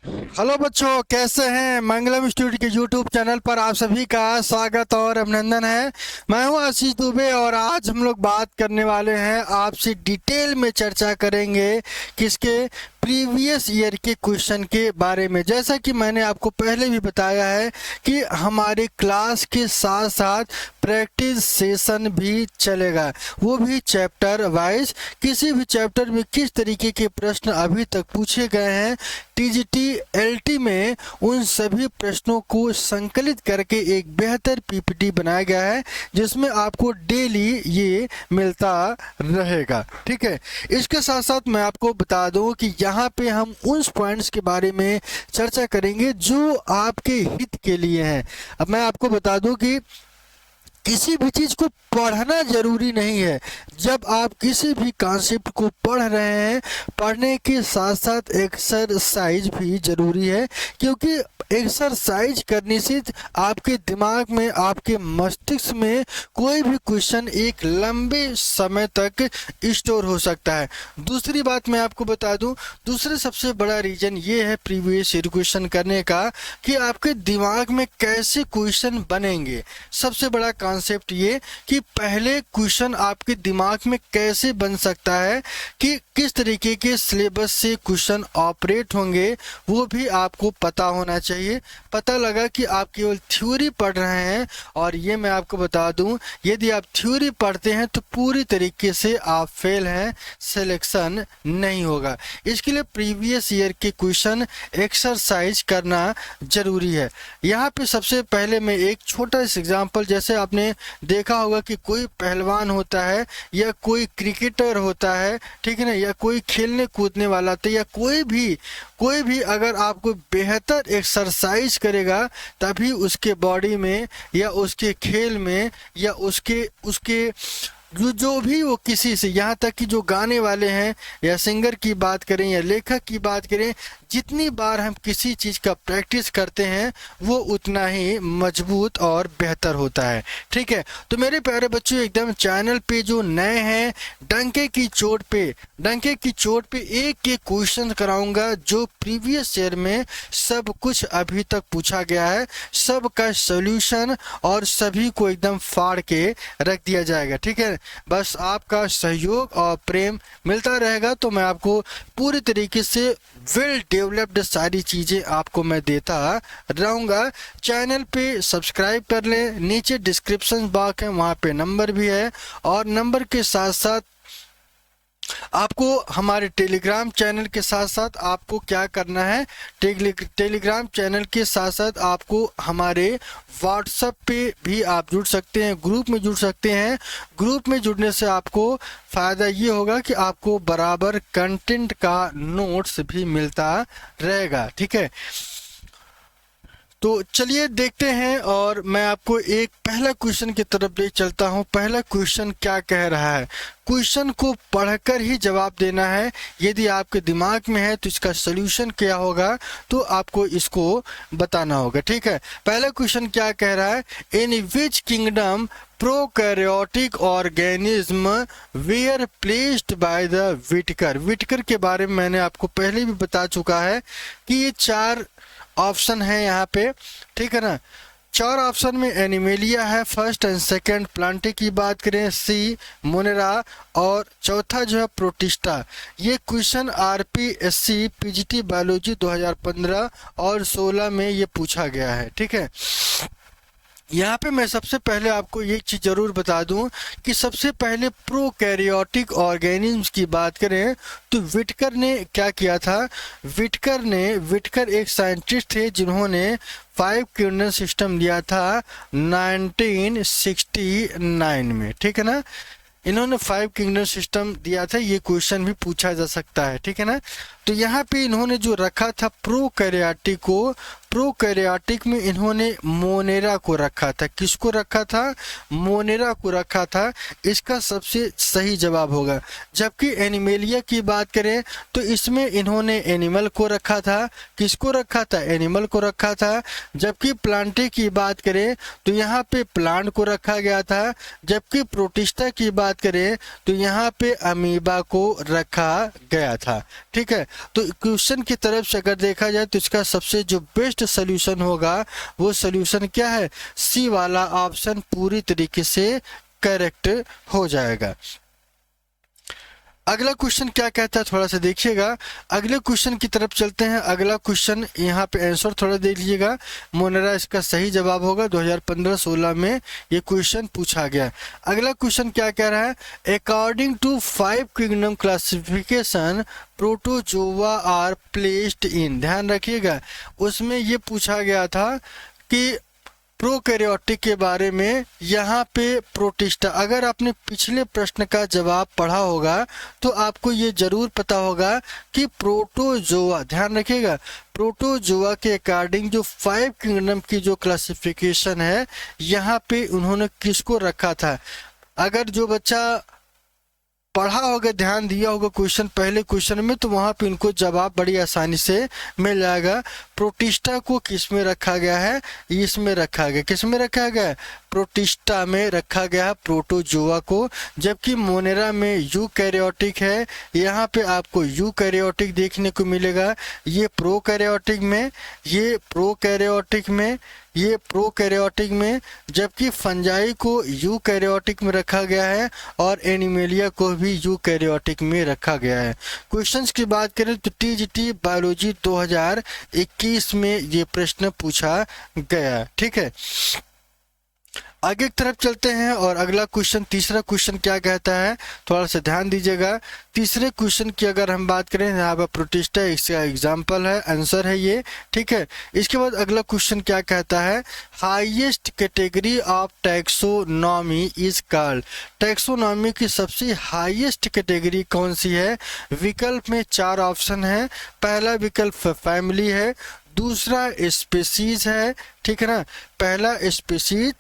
Hello बच्चों, कैसे हैं। मंगलम स्टूडियो के यूट्यूब चैनल पर आप सभी का स्वागत और अभिनंदन है। मैं हूं आशीष दुबे और आज हम लोग बात करने वाले हैं, आपसे डिटेल में चर्चा करेंगे किसके प्रीवियस ईयर के क्वेश्चन के बारे में। जैसा कि मैंने आपको पहले भी बताया है कि हमारे क्लास के साथ साथ प्रैक्टिस सेशन भी चलेगा, वो भी चैप्टर वाइज। किसी भी चैप्टर में किस तरीके के प्रश्न अभी तक पूछे गए हैं, टीजीटी एलटी में उन सभी प्रश्नों को संकलित करके एक बेहतर पीपीटी बनाया गया है, जिसमें आपको डेली ये मिलता रहेगा। ठीक है, इसके साथ साथ मैं आपको बता दूं कि यहाँ पे हम उन पॉइंट्स के बारे में चर्चा करेंगे जो आपके हित के लिए हैं। अब मैं आपको बता दूं कि किसी भी चीज को पढ़ना जरूरी नहीं है। जब आप किसी भी कॉन्सेप्ट को पढ़ रहे हैं, पढ़ने के साथ साथ एक्सरसाइज भी जरूरी है, क्योंकि एक्सरसाइज करने से आपके दिमाग में, आपके मस्तिष्क में कोई भी क्वेश्चन एक लंबे समय तक स्टोर हो सकता है। दूसरी बात मैं आपको बता दूं, दूसरे सबसे बड़ा रीजन ये है प्रीवियस ईयर क्वेश्चन करने का कि आपके दिमाग में कैसे क्वेश्चन बनेंगे। सबसे बड़ा कॉन्सेप्ट ये कि पहले क्वेश्चन आपके दिमाग में कैसे बन सकता है, कि किस तरीके के सिलेबस से क्वेश्चन ऑपरेट होंगे, वो भी आपको पता होना चाहिए। पता लगा कि आप केवल थ्योरी पढ़ रहे हैं, और ये मैं आपको बता दूं, यदि आप थ्योरी पढ़ते हैं तो पूरी तरीके से आप फेल हैं, सिलेक्शन नहीं होगा। इसके लिए प्रीवियस ईयर के क्वेश्चन एक्सरसाइज करना जरूरी है। यहाँ पे सबसे पहले मैं एक छोटा सा एग्जांपल, जैसे आपने देखा होगा कि कोई पहलवान होता है या कोई क्रिकेटर होता है, ठीक है ना, या कोई खेलने कूदने वाला था, या कोई भी अगर आपको बेहतर एक्सरसाइज करेगा तभी उसके बॉडी में या उसके खेल में या उसके उसके जो भी वो किसी से, यहाँ तक कि जो गाने वाले हैं या सिंगर की बात करें या लेखक की बात करें, जितनी बार हम किसी चीज़ का प्रैक्टिस करते हैं वो उतना ही मजबूत और बेहतर होता है। ठीक है, तो मेरे प्यारे बच्चों, एकदम चैनल पे जो नए हैं, डंके की चोट पे एक एक क्वेश्चन कराऊंगा जो प्रीवियस ईयर में सब कुछ अभी तक पूछा गया है, सब का सोल्यूशन और सभी को एकदम फाड़ के रख दिया जाएगा। ठीक है, बस आपका सहयोग और प्रेम मिलता रहेगा तो मैं आपको पूरी तरीके से वेल डेवलप्ड सारी चीजें आपको मैं देता रहूंगा। चैनल पे सब्सक्राइब कर लें, नीचे डिस्क्रिप्शन बॉक्स है, वहां पे नंबर भी है, और नंबर के साथ साथ आपको हमारे टेलीग्राम चैनल के साथ साथ आपको क्या करना है, टेलीग्राम चैनल के साथ साथ आपको हमारे व्हाट्सएप पे भी आप जुड़ सकते हैं, ग्रुप में जुड़ सकते हैं। ग्रुप में जुड़ने से आपको फ़ायदा ये होगा कि आपको बराबर कंटेंट का नोट्स भी मिलता रहेगा। ठीक है, तो चलिए देखते हैं, और मैं आपको एक पहला क्वेश्चन की तरफ ले चलता हूं। पहला क्वेश्चन क्या कह रहा है, क्वेश्चन को पढ़कर ही जवाब देना है। यदि आपके दिमाग में है तो इसका सलूशन क्या होगा तो आपको इसको बताना होगा। ठीक है, पहला क्वेश्चन क्या कह रहा है, in which kingdom prokaryotic organism were placed by the Whittaker. Whittaker के बारे में मैंने आपको पहले भी बता चुका है कि ये 4 ऑप्शन है यहाँ पे। ठीक है ना, 4 ऑप्शन में एनिमेलिया है, फर्स्ट एंड सेकंड। प्लांटे की बात करें सी मोनेरा, और चौथा जो है प्रोटिस्टा। ये क्वेश्चन आरपीएससी पीजीटी बायोलॉजी 2015 और 16 में ये पूछा गया है। ठीक है, यहाँ पे मैं सबसे पहले आपको ये चीज जरूर बता दूं कि सबसे पहले प्रोकैरियोटिक ऑर्गेनिज्म्स की बात करें तो विटकर ने क्या किया था। विटकर एक साइंटिस्ट थे जिन्होंने 5 क्विंटल सिस्टम दिया था 1969 में। ठीक है ना, इन्होंने 5 किंगडम सिस्टम दिया था, ये क्वेश्चन भी पूछा जा सकता है। ठीक है ना, तो यहाँ पे इन्होंने जो रखा था प्रोकैरियोटिक को, प्रोकैरियोटिक में इन्होंने मोनेरा को रखा था। किसको रखा था, मोनेरा को रखा था, इसका सबसे सही जवाब होगा। जबकि एनिमेलिया की बात करें तो इसमें इन्होंने एनिमल को रखा था। किसको रखा था, एनिमल को रखा था। जबकि प्लांटे की बात करें तो यहाँ पे प्लांट को रखा गया था। जबकि प्रोटिस्टा की बात करें तो यहाँ पे अमीबा को रखा गया था। ठीक है, तो क्वेश्चन की तरफ से अगर देखा जाए तो इसका सबसे जो बेस्ट सोल्यूशन होगा वो सोल्यूशन क्या है, सी वाला ऑप्शन पूरी तरीके से करेक्ट हो जाएगा। अगला क्वेश्चन क्या कहता है थोड़ा सा देखिएगा, अगले क्वेश्चन की तरफ चलते हैं। अगला क्वेश्चन यहाँ पे आंसर थोड़ा देख लीजिएगा, मोनेरा इसका सही जवाब होगा। 2015-16 में ये क्वेश्चन पूछा गया। अगला क्वेश्चन क्या कह रहा है, according to 5 kingdom classification protozoa are placed in, ध्यान रखिएगा उसमें ये पूछा गया था कि प्रोकैरियोटिक के बारे में, यहाँ पे प्रोटिस्टा। अगर आपने पिछले प्रश्न का जवाब पढ़ा होगा तो आपको ये जरूर पता होगा कि प्रोटोजोआ, ध्यान रखिएगा प्रोटोजोआ के अकॉर्डिंग जो 5 किंगडम की जो क्लासिफिकेशन है यहाँ पे उन्होंने किसको रखा था। अगर जो बच्चा पढ़ा होगा, ध्यान दिया होगा क्वेश्चन पहले क्वेश्चन में, तो वहां पे इनको जवाब बड़ी आसानी से मिल जाएगा। प्रोटिस्टा को किस में रखा गया है, इसमें रखा गया। किस में रखा गया, प्रोटिस्टा में रखा गया प्रोटोजोआ को। जबकि मोनेरा में यूकैरियोटिक है, यहाँ पे आपको यूकैरियोटिक देखने को मिलेगा। ये प्रोकैरियोटिक में, ये प्रोकैरियोटिक में, ये प्रोकैरियोटिक में, जबकि फंजाई को यूकैरियोटिक में रखा गया है और एनिमेलिया को भी यूकैरियोटिक में रखा गया है। क्वेश्चंस की बात करें तो टीजीटी बायोलॉजी 2021 में ये प्रश्न पूछा गया। ठीक है, आगे की तरफ चलते हैं और अगला क्वेश्चन, तीसरा क्वेश्चन क्या कहता है, थोड़ा सा ध्यान दीजिएगा। तीसरे क्वेश्चन की अगर हम बात करें, यहाँ पर प्रोटिस्टा इसका एग्जाम्पल है, आंसर है ये। ठीक है, इसके बाद अगला क्वेश्चन क्या कहता है, highest category of taxonomy is called, taxonomy की सबसे हाईएस्ट कैटेगरी कौन सी है। विकल्प में 4 ऑप्शन है। पहला विकल्प फैमिली है, दूसरा स्पीसीज है, ठीक है ना, पहला स्पीसीज,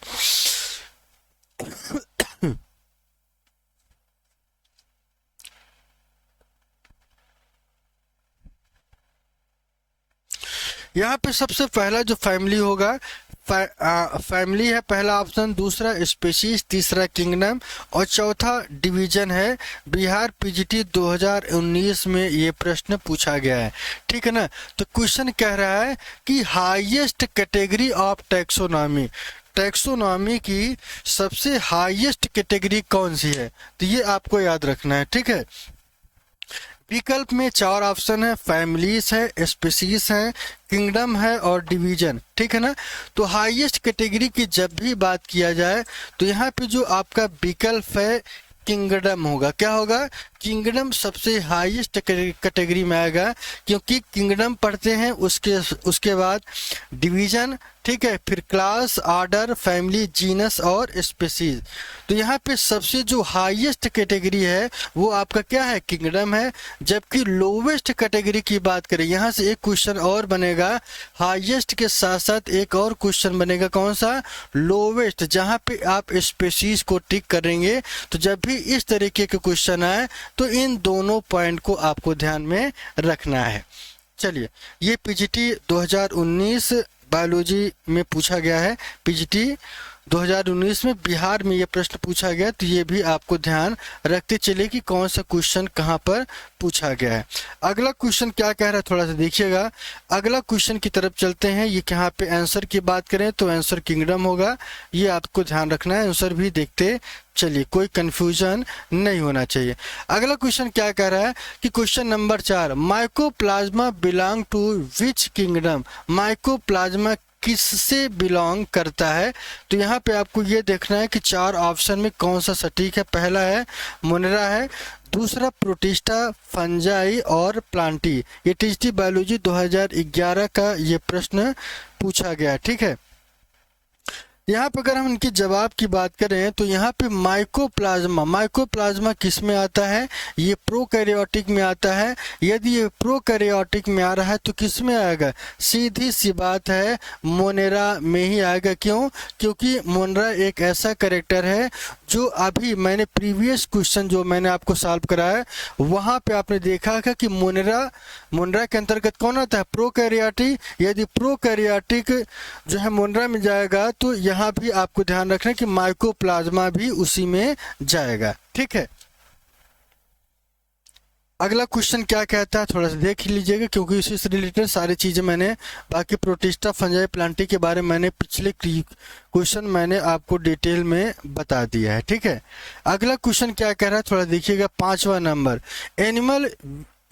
यहाँ पे सबसे पहला जो फैमिली होगा, फैमिली है पहला ऑप्शन, दूसरा स्पीशीज, तीसरा किंगडम और चौथा डिवीजन है। बिहार पीजीटी 2019 में ये प्रश्न पूछा गया है। ठीक है ना, तो क्वेश्चन कह रहा है कि highest category of taxonomy, taxonomy की सबसे हाईएस्ट कैटेगरी कौन सी है, तो ये आपको याद रखना है। ठीक है, विकल्प में 4 ऑप्शन है, फैमिलीज है, स्पीसीज है, किंगडम है और डिवीजन। ठीक है ना, तो हाईएस्ट कैटेगरी की जब भी बात किया जाए तो यहाँ पे जो आपका विकल्प है किंगडम होगा। क्या होगा, किंगडम सबसे हाईएस्ट कैटेगरी में आएगा, क्योंकि किंगडम पढ़ते हैं, उसके बाद डिवीजन, ठीक है, फिर क्लास, ऑर्डर, फैमिली, जीनस और स्पीसीज। तो यहाँ पे सबसे जो हाईएस्ट कैटेगरी है वो आपका क्या है, किंगडम है। जबकि लोवेस्ट कैटेगरी की बात करें, यहाँ से एक क्वेश्चन और बनेगा, हाईएस्ट के साथ साथ एक और क्वेश्चन बनेगा, कौन सा, लोवेस्ट, जहाँ पे आप स्पीसीज को टिक करेंगे। तो जब भी इस तरीके के क्वेश्चन आए तो इन दोनों पॉइंट को आपको ध्यान में रखना है। चलिए, ये पीजीटी 2019 बायोलॉजी में पूछा गया है, पीजीटी 2019 में बिहार में ये प्रश्न पूछा गया, तो ये भी आपको ध्यान रखते चलिए कि कौन सा क्वेश्चन कहाँ पर पूछा गया है। अगला क्वेश्चन क्या कह रहा है, थोड़ा सा देखिएगा। अगला क्वेश्चन की तरफ चलते हैं। ये यहाँ पे आंसर की बात करें तो आंसर किंगडम होगा, ये आपको ध्यान रखना है। आंसर भी देखते चलिए, कोई कंफ्यूजन नहीं होना चाहिए। अगला क्वेश्चन क्या कह रहा है कि question number 4, mycoplasma belong to which kingdom, mycoplasma किससे बिलोंग करता है। तो यहाँ पे आपको ये देखना है कि 4 ऑप्शन में कौन सा सटीक है। पहला है मोनेरा है, दूसरा प्रोटिस्टा, फंजाई और प्लांटी। ये टीजीटी बायोलॉजी 2011 का ये प्रश्न पूछा गया। ठीक है, यहाँ पे अगर हम इनके जवाब की बात करें तो यहाँ पे माइकोप्लाज्मा, माइकोप्लाज्मा किस में आता है, ये प्रोकैरियोटिक में आता है। यदि ये प्रोकैरियोटिक में आ रहा है तो किस में आएगा, सीधी सी बात है, मोनेरा में ही आएगा। क्यों, क्योंकि मोनेरा एक ऐसा कैरेक्टर है जो अभी मैंने प्रीवियस क्वेश्चन जो मैंने आपको सॉल्व कराया वहाँ पे आपने देखा है कि मोनेरा के अंतर्गत कौन आता है, प्रोकैरियोटिक। यदि प्रोकैरियोटिक जो है मोनेरा में जाएगा तो यहाँ भी आपको ध्यान रखना कि माइकोप्लाज्मा भी उसी में जाएगा। ठीक है, अगला क्वेश्चन क्या कहता है थोड़ा सा देख लीजिएगा, क्योंकि इसी से रिलेटेड सारी चीज़ें मैंने बाकी प्रोटिस्टा फंजाई प्लांटी के बारे में मैंने पिछले क्वेश्चन मैंने आपको डिटेल में बता दिया है। ठीक है, अगला क्वेश्चन क्या कह रहा है थोड़ा देखिएगा, 5वां number, animal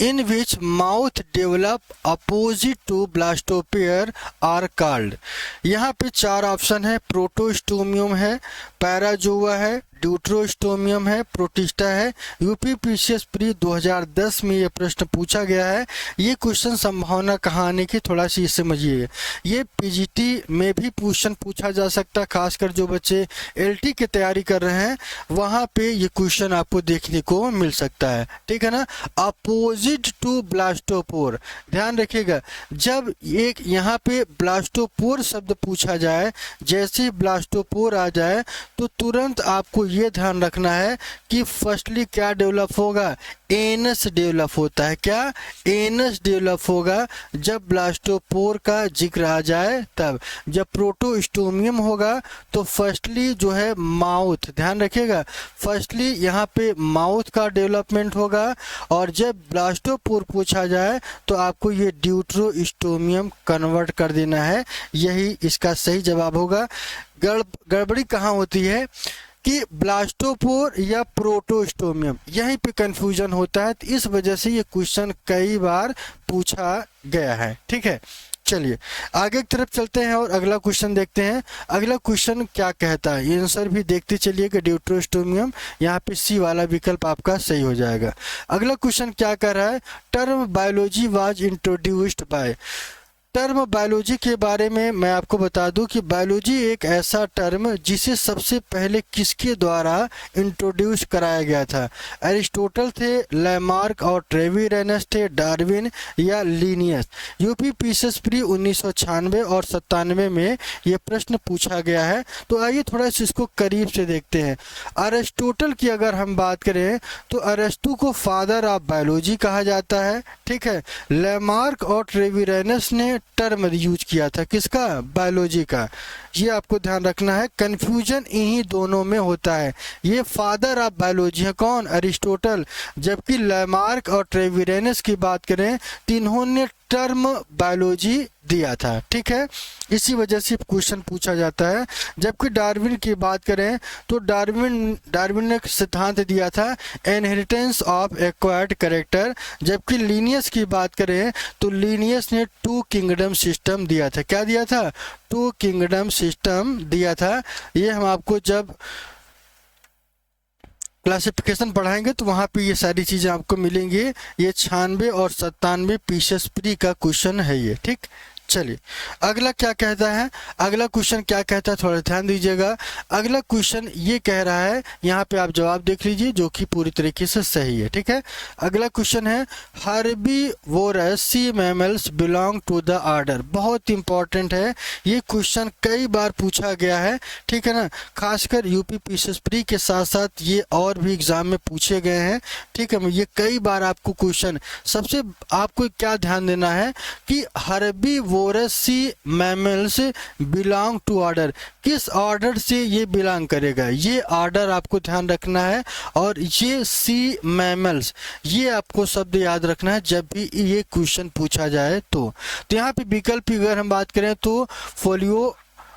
in which mouth develop opposite to blastosphere are called। यहाँ पे 4 ऑप्शन है, प्रोटोस्टोमियम है, पैराजोआ है, ड्यूट्रोस्टोमियम है, प्रोटिस्टा है। यूपीपीसीएस प्री 2010 में ये प्रश्न पूछा गया है। ये क्वेश्चन संभावना कहाँ आने की थोड़ा सी समझिए, ये पीजीटी में भी क्वेश्चन पूछा जा सकता है, खासकर जो बच्चे एलटी की तैयारी कर रहे हैं वहाँ पे ये क्वेश्चन आपको देखने को मिल सकता है। ठीक है ना, अपोजिट टू ब्लास्टोपोर, ध्यान रखिएगा, जब एक यहाँ पे ब्लास्टोपोर शब्द पूछा जाए, जैसे ब्लास्टोपोर आ जाए तो तुरंत आपको ये ध्यान रखना है कि फर्स्टली क्या डेवलप होगा, एनस डेवलप होता है। क्या एनस डेवलप होगा जब ब्लास्टोपोर का जिक्र आ जाए तब। जब प्रोटोस्टोमियम होगा तो फर्स्टली जो है माउथ, ध्यान रखिएगा, फर्स्टली यहाँ पे माउथ का डेवलपमेंट होगा, और जब ब्लास्टोपोर पूछा जाए तो आपको ये ड्यूट्रोस्टोमियम कन्वर्ट कर देना है, यही इसका सही जवाब होगा। गड़बड़ी कहाँ होती है कि ब्लास्टोपोर या प्रोटोस्टोमियम, यहीं पे कंफ्यूजन होता है, तो इस वजह से ये क्वेश्चन कई बार पूछा गया है। ठीक है, चलिए आगे की तरफ चलते हैं और अगला क्वेश्चन देखते हैं। अगला क्वेश्चन क्या कहता है, ये आंसर भी देखते चलिए कि ड्यूट्रोस्टोमियम, यहाँ पे सी वाला विकल्प आपका सही हो जाएगा। अगला क्वेश्चन क्या कर रहा है, term biology was introduced by. Term biology के बारे में मैं आपको बता दूं कि बायोलॉजी एक ऐसा टर्म जिसे सबसे पहले किसके द्वारा इंट्रोड्यूस कराया गया था। एरिस्टोटल थे, लैमार्क और ट्रेविरेनस थे, डार्विन या लीनियस। यूपीपीसीएस प्री 1996 और 97 में ये प्रश्न पूछा गया है। तो आइए थोड़ा सा इसको करीब से देखते हैं। एरिस्टोटल की अगर हम बात करें तो अरस्तु को फादर ऑफ बायोलॉजी कहा जाता है। ठीक है, लैमार्क और ट्रेविरेनस ने टर्म यूज किया था किसका, बायोलॉजी का। ये आपको ध्यान रखना है, कंफ्यूजन इन्हीं दोनों में होता है। ये फादर ऑफ बायोलॉजी है कौन, अरिस्टोटल, जबकि लैमार्क और ट्रेविरेनस की बात करें तो इन्होंने टर्म बायोलॉजी दिया था। ठीक है, इसी वजह से क्वेश्चन पूछा जाता है। जबकि डार्विन की बात करें तो डार्विन ने सिद्धांत दिया था इनहेरिटेंस ऑफ एक्वायर्ड कैरेक्टर। जबकि लीनियस की बात करें तो लीनियस ने 2 किंगडम सिस्टम दिया था। क्या दिया था, 2 किंगडम सिस्टम दिया था। ये हम आपको जब क्लासिफिकेशन पढ़ाएंगे तो वहाँ पे ये सारी चीज़ें आपको मिलेंगी। ये 96 और 97 पीसीएस प्री का क्वेश्चन है ये। ठीक, चलिए अगला क्या कहता है, अगला क्वेश्चन क्या कहता है थोड़ा ध्यान दीजिएगा। अगला क्वेश्चन ये कह रहा है, यहाँ पे आप जवाब देख लीजिए जो कि पूरी तरीके से सही है। ठीक है, अगला क्वेश्चन है herbivorous sea mammals belong to the order. बहुत इंपॉर्टेंट है, ये क्वेश्चन कई बार पूछा गया है। ठीक है ना, खासकर यूपीपीसीएस प्री के साथ साथ ये और भी एग्जाम में पूछे गए हैं। ठीक है, ये कई बार आपको क्वेश्चन, सबसे आपको क्या ध्यान देना है कि herbivorous sea mammals belong to order, किस ऑर्डर से ये बिलोंग करेगा, ये ऑर्डर आपको ध्यान रखना है। और ये सी मैमल्स, ये आपको शब्द याद रखना है जब भी ये क्वेश्चन पूछा जाए तो यहाँ पे विकल्प की अगर हम बात करें तो फोलियो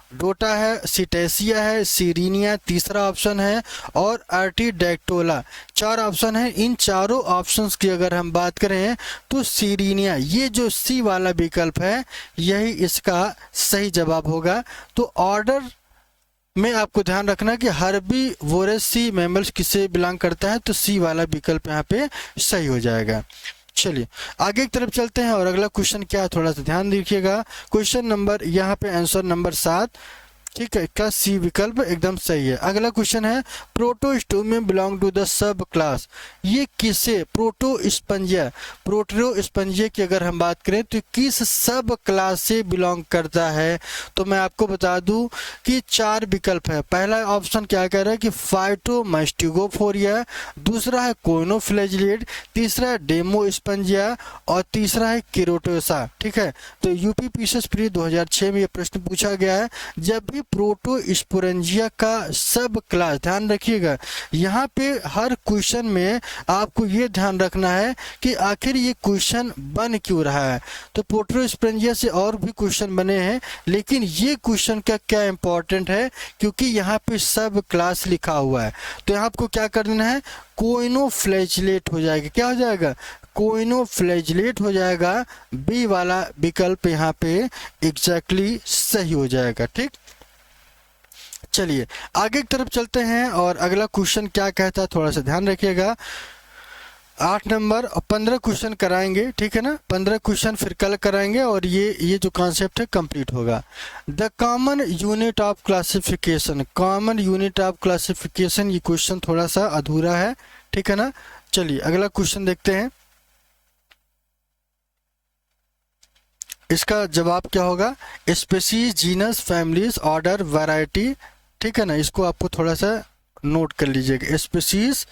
डोटा है, सिटेसिया है, सीरीनिया तीसरा ऑप्शन है, और आर्टिडेक्टोला 4 ऑप्शन है। इन चारों ऑप्शंस की अगर हम बात करें तो सीरीनिया, ये जो सी वाला विकल्प है यही इसका सही जवाब होगा। तो ऑर्डर में आपको ध्यान रखना कि हर्बीवोरस सी मैमल्स किसे बिलोंग करता है, तो सी वाला विकल्प यहाँ पे सही हो जाएगा। चलिए आगे की तरफ चलते हैं और अगला क्वेश्चन क्या है थोड़ा सा ध्यान दीजिएगा। क्वेश्चन नंबर यहाँ पे आंसर नंबर 7, ठीक है, का सी विकल्प एकदम सही है। अगला क्वेश्चन है protostomium belong to the sub class. ये किसे, प्रोटोस्पंजिया, प्रोटोस्पंजिया की अगर हम बात करें तो किस सब क्लास से बिलोंग करता है। तो मैं आपको बता दूं कि 4 विकल्प है। पहला ऑप्शन क्या कह रहा है कि फाइटोमैस्टिगोफोरिया, दूसरा है कोइनोफ्लैजिलेट, तीसरा है डेमोस्पंजिया और तीसरा है किरोटोसा। ठीक है, तो यूपीपीसीएस प्री 2006 में ये प्रश्न पूछा गया है। जब भी प्रोटोस्पोरेंजिया का सब क्लास। ध्यान रखिएगा, यहाँ पे हर क्वेश्चन में आपको ये ध्यान रखना है कि आखिर ये क्वेश्चन बन क्यों रहा है। तो प्रोटोस्पोरेंजिया से और भी क्वेश्चन बने हैं, लेकिन ये क्वेश्चन का क्या इंपॉर्टेंट है, क्योंकि यहाँ पे सब क्लास लिखा हुआ है। तो यहाँ आपको क्या कर देना है, कोइनोफ्लैजिलेट हो जाएगा। क्या हो जाएगा, कोइनोफ्लैजिलेट हो जाएगा। बी वाला विकल्प यहाँ पे एग्जैक्टली सही हो जाएगा। ठीक, चलिए आगे की तरफ चलते हैं और अगला क्वेश्चन क्या कहता है थोड़ा सा ध्यान रखिएगा। 8 नंबर और 15 क्वेश्चन कराएंगे, ठीक है ना, 15 क्वेश्चन फिर कल कराएंगे और ये जो कॉन्सेप्ट है कंप्लीट होगा। The common unit of classification, common unit of classification, ये क्वेश्चन थोड़ा सा अधूरा है, ठीक है ना। चलिए अगला क्वेश्चन देखते हैं, इसका जवाब क्या होगा, species, genus, families, order, variety, ठीक है ना। इसको आपको थोड़ा सा नोट कर लीजिएगा। स्पीशीज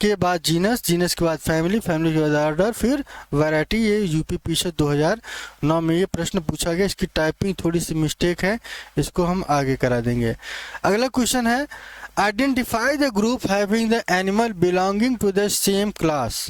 के बाद जीनस, जीनस के बाद फैमिली, फैमिली के बाद ऑर्डर, फिर वैरायटी। ये यूपी पीछे 2009 में ये प्रश्न पूछा गया। इसकी टाइपिंग थोड़ी सी मिस्टेक है, इसको हम आगे करा देंगे। अगला क्वेश्चन है, identify the group having the animal belonging to the same class.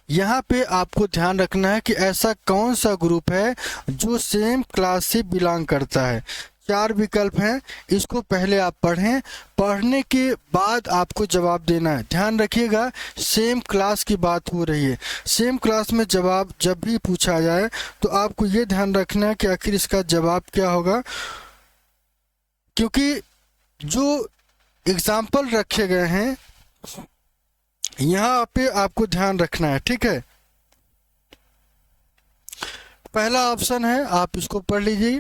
यहाँ पे आपको ध्यान रखना है कि ऐसा कौन सा ग्रुप है जो सेम क्लास से बिलोंग करता है। 4 विकल्प हैं, इसको पहले आप पढ़ें, पढ़ने के बाद आपको जवाब देना है। ध्यान रखिएगा, सेम क्लास की बात हो रही है। सेम क्लास में जवाब जब भी पूछा जाए तो आपको ये ध्यान रखना है कि आखिर इसका जवाब क्या होगा, क्योंकि जो एग्जाम्पल रखे गए हैं यहाँ पे आपको ध्यान रखना है। ठीक है, पहला ऑप्शन है, आप इसको पढ़ लीजिए,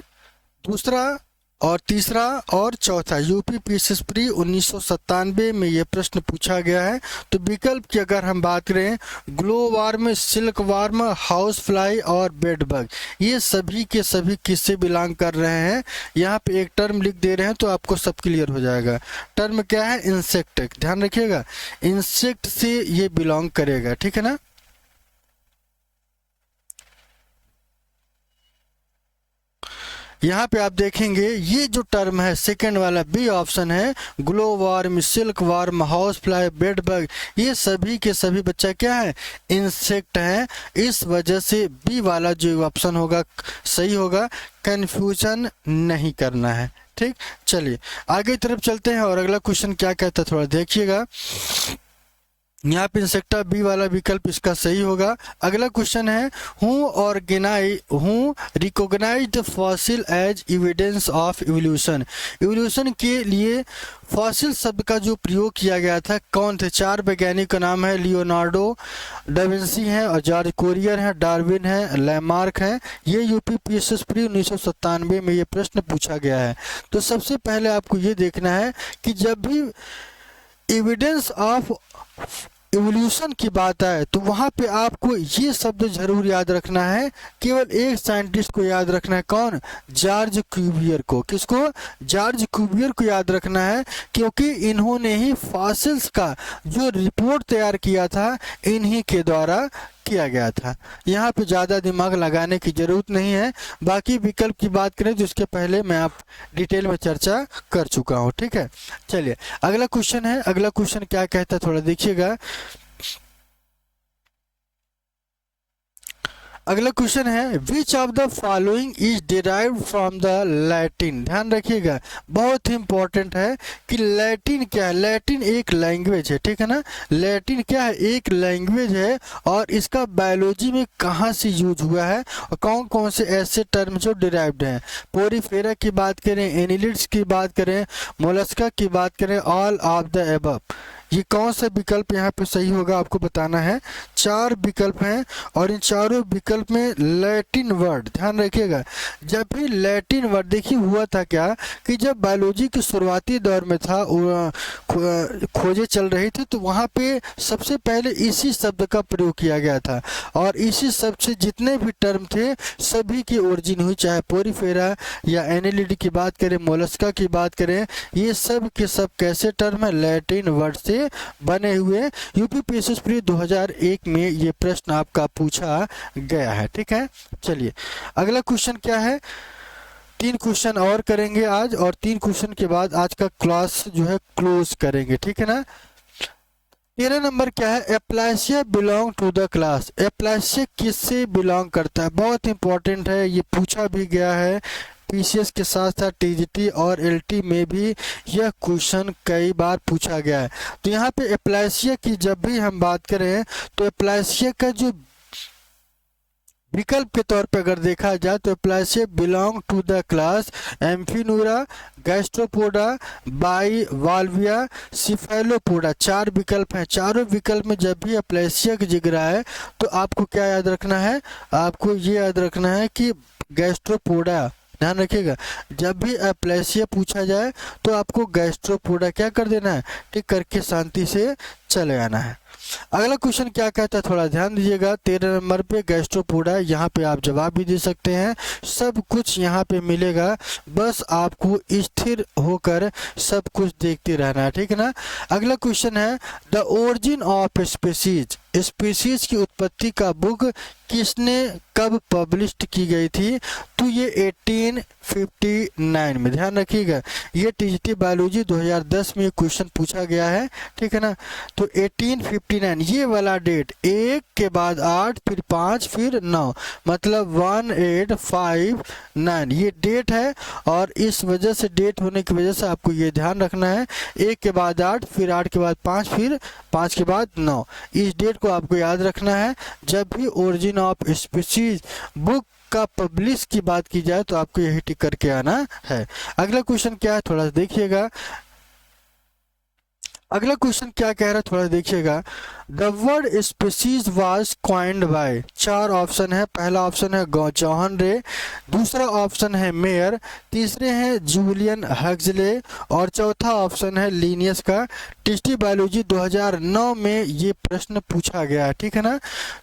दूसरा और तीसरा और चौथा। यूपी पीसीएस प्री 1997 में ये प्रश्न पूछा गया है। तो विकल्प की अगर हम बात करें, glow warm, silk warm, house fly और बेड बग, ये सभी के सभी किससे बिलोंग कर रहे हैं। यहाँ पे एक टर्म लिख दे रहे हैं तो आपको सब क्लियर हो जाएगा। टर्म क्या है, इंसेक्ट। ध्यान रखिएगा, इंसेक्ट से ये बिलोंग करेगा, ठीक है ना। यहाँ पे आप देखेंगे ये जो टर्म है सेकंड वाला बी ऑप्शन है, glow warm, silk warm, house fly, bed bug, ये सभी के सभी बच्चा क्या है, इंसेक्ट है। इस वजह से बी वाला जो ऑप्शन होगा सही होगा, कंफ्यूजन नहीं करना है। ठीक, चलिए आगे की तरफ चलते हैं और अगला क्वेश्चन क्या कहता है थोड़ा देखिएगा। यहाँ पे इंसेक्टा बी वाला विकल्प इसका सही होगा। अगला क्वेश्चन है, who recognised fossil as evidence of evolution. Evolution के लिए फॉसिल शब्द का जो प्रयोग किया गया था कौन थे। 4 वैज्ञानिक का नाम है, लियोनार्डो डाविंसी है और जॉर्ज कुवियर है, डार्विन है, लैमार्क है। ये यूपी पीसीएस प्री 1997 में ये प्रश्न पूछा गया है। तो सबसे पहले आपको ये देखना है कि जब भी एविडेंस ऑफ इवोल्यूशन की बात आए तो वहाँ पे आपको ये शब्द जरूर याद रखना है। केवल एक साइंटिस्ट को याद रखना है, कौन, जॉर्ज क्यूवियर को। किसको, जॉर्ज क्यूवियर को याद रखना है, क्योंकि इन्होंने ही फॉसिल्स का जो रिपोर्ट तैयार किया था इन्हीं के द्वारा किया गया था। यहाँ पे ज़्यादा दिमाग लगाने की जरूरत नहीं है। बाकी विकल्प की बात करें तो इसके पहले मैं आप डिटेल में चर्चा कर चुका हूँ। ठीक है, चलिए अगला क्वेश्चन है। अगला क्वेश्चन क्या कहता है थोड़ा देखिएगा। अगला क्वेश्चन है, which of the following is derived from the Latin. ध्यान रखिएगा, बहुत ही इंपॉर्टेंट है कि लैटिन क्या है। लैटिन एक लैंग्वेज है, ठीक है ना। लैटिन क्या है, एक लैंग्वेज है और इसका बायोलॉजी में कहाँ से यूज हुआ है और कौन कौन से ऐसे टर्म जो डिराइव्ड हैं। पोरीफेरा की बात करें, एनिलिड्स की बात करें, मोलस्का की बात करें, ऑल ऑफ द एबव, ये कौन सा विकल्प यहाँ पे सही होगा आपको बताना है। 4 विकल्प हैं और इन चारों विकल्प में लैटिन वर्ड। ध्यान रखिएगा, जब भी लैटिन वर्ड, देखिए हुआ था क्या कि जब बायोलॉजी के शुरुआती दौर में था, खोजें चल रही थी, तो वहाँ पे सबसे पहले इसी शब्द का प्रयोग किया गया था और इसी शब्द से जितने भी टर्म थे सभी की ओरिजिन हुई। चाहे पोरीफेरा या एनिलिड की बात करें, मोलस्का की बात करें, ये सब के सब कैसे टर्म है, लैटिन वर्ड से बने हुए। यूपी पीसीएस प्री 2001 में ये प्रश्न आपका पूछा गया है। ठीक है, चलिए अगला क्वेश्चन क्या है। 3 क्वेश्चन और करेंगे आज, और 3 क्वेश्चन के बाद आज का क्लास जो है क्लोज करेंगे, ठीक है ना। 13 नंबर क्या है, aplysia belong to the class. Aplysia किससे बिलोंग करता है, बहुत इंपॉर्टेंट है, ये पूछा भी गया है पीसीएस के साथ साथ टीजीटी और एलटी में भी यह क्वेश्चन कई बार पूछा गया है। तो यहाँ पे एप्लासिया की जब भी हम बात करें तो एप्लासिया का जो विकल्प के तौर पर अगर देखा जाए तो Aplysia belong to the class Amphineura, Gastropoda, Bivalvia, Cephalopoda. 4 विकल्प हैं। चारों विकल्प में जब भी एप्लासिया का जिक्र है तो आपको क्या याद रखना है, आपको ये याद रखना है कि गैस्ट्रोपोडा, ध्यान रखिएगा। जब भी एप्लासिया पूछा जाए तो आपको गैस्ट्रोपोडा क्या कर देना है, टिक करके शांति से चले आना है। अगला क्वेश्चन क्या कहता है, थोड़ा ध्यान दीजिएगा। 13 नंबर पे गैस्ट्रोपोडा, यहाँ पे आप जवाब भी दे सकते हैं, सब कुछ यहाँ पे मिलेगा, बस आपको स्थिर होकर सब कुछ देखते रहना है, ठीक है ना। अगला क्वेश्चन है, the origin of species. Species की उत्पत्ति का बुक किसने कब पब्लिश्ड की गई थी, तो ये 1859 में, ध्यान रखिएगा। ये टीजीटी बायोलॉजी 2010 में क्वेश्चन पूछा गया है, ठीक है ना। तो 1859 ये वाला डेट, 1 के बाद 8 फिर 5 फिर 9, मतलब 1859 ये डेट है। और इस वजह से, डेट होने की वजह से आपको ये ध्यान रखना है, 1 के बाद 8 फिर 8 के बाद 5 फिर 5 के बाद 9, इस डेट को आपको याद रखना है। जब भी ओरिजिन ऑफ स्पीसीज बुक का पब्लिश की बात की जाए तो आपको यही टिक करके आना है। अगला क्वेश्चन क्या है, थोड़ा देखिएगा। अगला क्वेश्चन क्या कह रहा है, थोड़ा देखिएगा। The word species was coined bye. 4 option है। पहला ऑप्शन है जॉन रे, दूसरा ऑप्शन है मेयर, तीसरे हैं जूलियन हक्सले और चौथा ऑप्शन है लिनियस का। टीजीटी बायोलॉजी 2009 में ये प्रश्न पूछा गया है, ठीक है ना।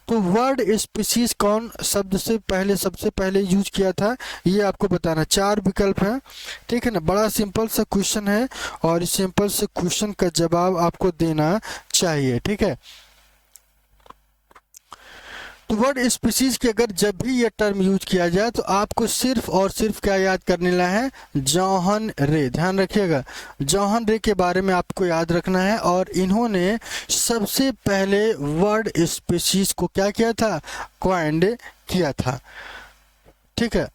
तो वर्ड स्पीसीज कौन शब्द से पहले, सबसे पहले यूज किया था, ये आपको बताना। 4 विकल्प हैं, ठीक है ना। बड़ा सिंपल सा क्वेश्चन है और इस सिंपल से क्वेश्चन का जवाब आपको देना चाहिए, ठीक है। तो वर्ड स्पीसीज के अगर जब भी ये टर्म यूज किया जाए तो आपको सिर्फ और सिर्फ क्या याद करने ला है, जॉन रे, ध्यान रखिएगा। जॉन रे के बारे में आपको याद रखना है, और इन्होंने सबसे पहले वर्ड स्पीसीज को क्या किया था, कॉइन्ड किया था, ठीक है।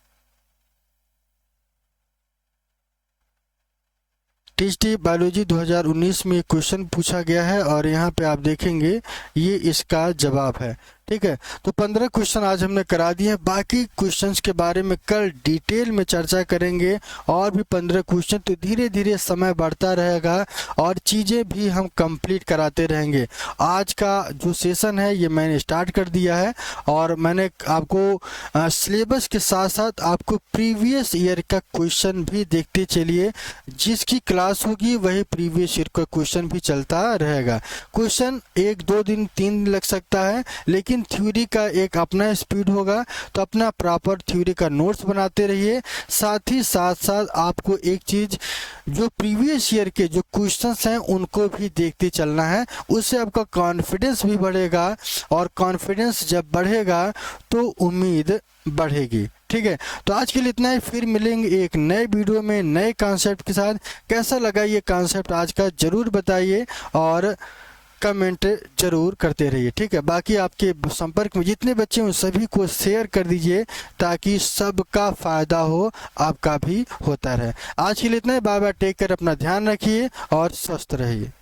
टीजीटी बायोलॉजी 2019 में क्वेश्चन पूछा गया है और यहाँ पे आप देखेंगे ये इसका जवाब है, ठीक है। तो 15 क्वेश्चन आज हमने करा दिए हैं। बाकी क्वेश्चंस के बारे में कल डिटेल में चर्चा करेंगे, और भी 15 क्वेश्चन। तो धीरे धीरे समय बढ़ता रहेगा और चीज़ें भी हम कंप्लीट कराते रहेंगे। आज का जो सेशन है ये मैंने स्टार्ट कर दिया है, और मैंने आपको सिलेबस के साथ साथ आपको प्रीवियस ईयर का क्वेश्चन भी देखते चलिए। जिसकी क्लास होगी वही प्रीवियस ईयर का क्वेश्चन भी चलता रहेगा। क्वेश्चन 1 2 दिन 3 दिन लग सकता है, लेकिन थ्योरी का एक अपना स्पीड होगा। तो अपना प्रॉपर थ्योरी का नोट्स बनाते रहिए। साथ ही साथ साथ आपको एक चीज, जो प्रीवियस ईयर के जो क्वेश्चंस हैं उनको भी देखते चलना है, उससे आपका कॉन्फिडेंस भी बढ़ेगा, और कॉन्फिडेंस जब बढ़ेगा तो उम्मीद बढ़ेगी, ठीक है। तो आज के लिए इतना ही, फिर मिलेंगे एक नए वीडियो में नए कॉन्सेप्ट के साथ। कैसा लगा ये कॉन्सेप्ट आज का जरूर बताइए, और कमेंट जरूर करते रहिए, ठीक है। बाकी आपके संपर्क में जितने बच्चे हैं सभी को शेयर कर दीजिए, ताकि सबका फायदा हो, आपका भी होता रहे। आज के लिए इतना ही, बाय बाय, टेक केयर, अपना ध्यान रखिए और स्वस्थ रहिए।